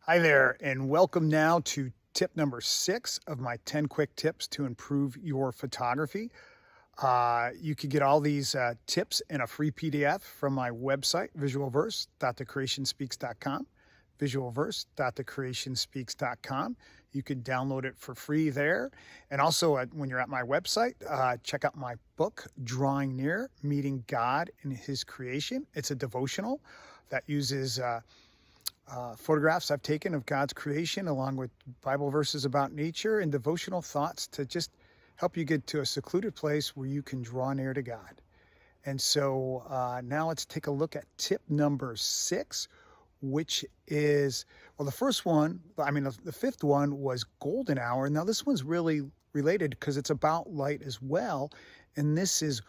Hi there, and welcome now to tip number 6 of my 10 quick tips to improve your photography. You can get all these tips in a free PDF from my website, visualverse.thecreationspeaks.com, visualverse.thecreationspeaks.com. You can download it for free there. And also, when you're at my website, check out my book, Drawing Near, Meeting God in His Creation. It's a devotional that uses photographs I've taken of God's creation, along with Bible verses about nature and devotional thoughts to just help you get to a secluded place where you can draw near to God. And so now let's take a look at tip number 6, which is, well, the first one, the fifth one was golden hour. Now this one's really related because it's about light as well. And this is,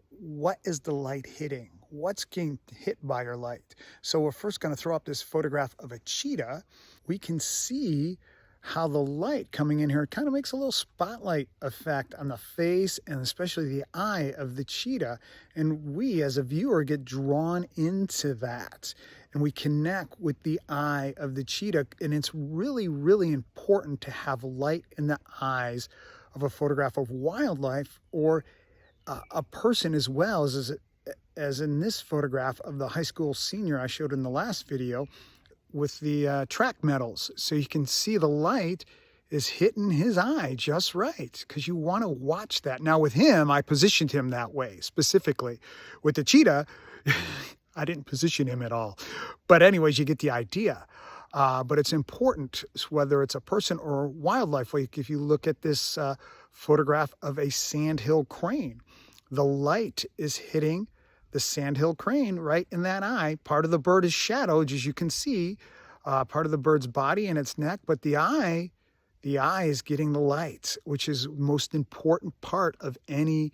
what is the light hitting? What's getting hit by your light? So we're first going to throw up this photograph of a cheetah. We can see how the light coming in here kind of makes a little spotlight effect on the face and especially the eye of the cheetah. And we as a viewer get drawn into that. And we connect with the eye of the cheetah. And it's really, really important to have light in the eyes of a photograph of wildlife or a person as well, as in this photograph of the high school senior I showed in the last video with the track medals. So you can see the light is hitting his eye just right because you want to watch that. Now with him, I positioned him that way specifically. With the cheetah, I didn't position him at all. But anyways, you get the idea. But it's important whether it's a person or wildlife. Like if you look at this photograph of a sandhill crane, the light is hitting the sandhill crane right in that eye. Part of the bird is shadowed, as you can see, part of the bird's body and its neck, but the eye is getting the light, which is the most important part of any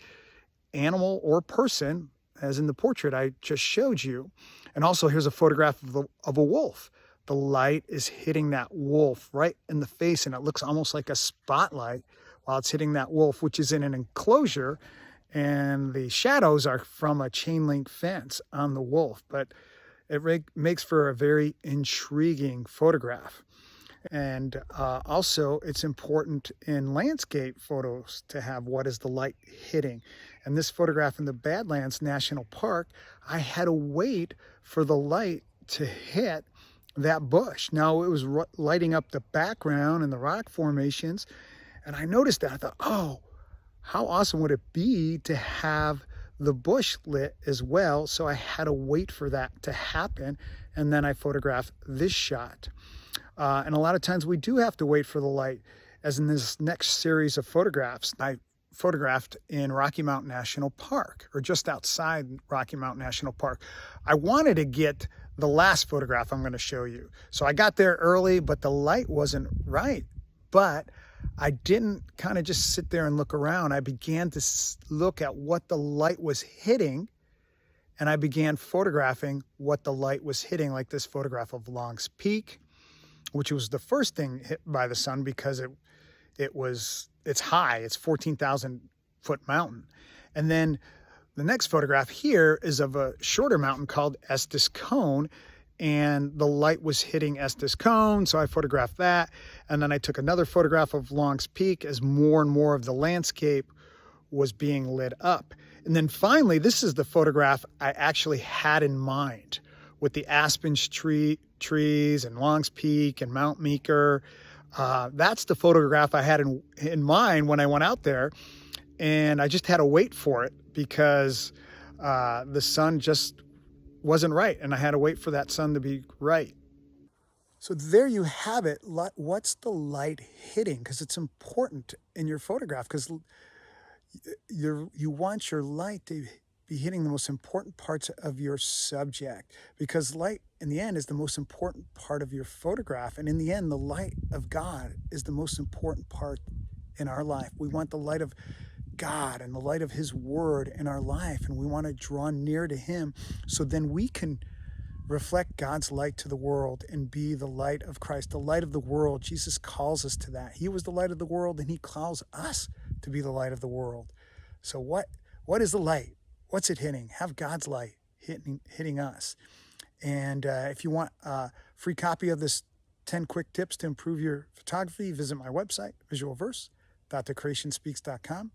animal or person, as in the portrait I just showed you. And also here's a photograph of a wolf. The light is hitting that wolf right in the face, and it looks almost like a spotlight while it's hitting that wolf, which is in an enclosure. And the shadows are from a chain link fence on the wolf, but it makes for a very intriguing photograph. And also it's important in landscape photos to have what is the light hitting. And this photograph in the Badlands National Park, I had to wait for the light to hit that bush. Now it was lighting up the background and the rock formations. And I noticed that. I thought, oh, how awesome would it be to have the bush lit as well? So I had to wait for that to happen. And then I photographed this shot. And a lot of times we do have to wait for the light, as in this next series of photographs I photographed in Rocky Mountain National Park, or just outside Rocky Mountain National Park. I wanted to get the last photograph I'm going to show you. So I got there early, but the light wasn't right. But I didn't kind of just sit there and look around. I began to look at what the light was hitting, and I began photographing what the light was hitting, like this photograph of Long's Peak, which was the first thing hit by the sun because it's high. It's 14,000 foot mountain. And then the next photograph here is of a shorter mountain called Estes Cone, and the light was hitting Estes Cone, so I photographed that. And then I took another photograph of Long's Peak as more and more of the landscape was being lit up. And then finally, this is the photograph I actually had in mind with the aspen trees and Long's Peak and Mount Meeker. That's the photograph I had in mind when I went out there. And I just had to wait for it because the sun just wasn't right, and I had to wait for that sun to be right. So there you have it. What's the light hitting? Because it's important in your photograph, because you want your light to be hitting the most important parts of your subject, because light in the end is the most important part of your photograph. And in the end, the light of God is the most important part in our life. We want the light of God and the light of His Word in our life, and we want to draw near to Him so then we can reflect God's light to the world and be the light of Christ, the light of the world. Jesus calls us to that. He was the light of the world, and He calls us to be the light of the world. So what is the light? What's it hitting? Have God's light hitting us. And if you want a free copy of this 10 quick tips to improve your photography, visit my website, visualverse.thecreationspeaks.com,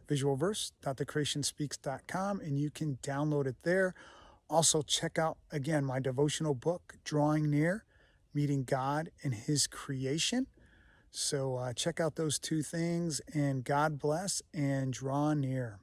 visualverse.thecreationspeaks.com, and you can download it there. Also, check out, again, my devotional book, Drawing Near, Meeting God in His Creation. So check out those two things, and God bless and draw near.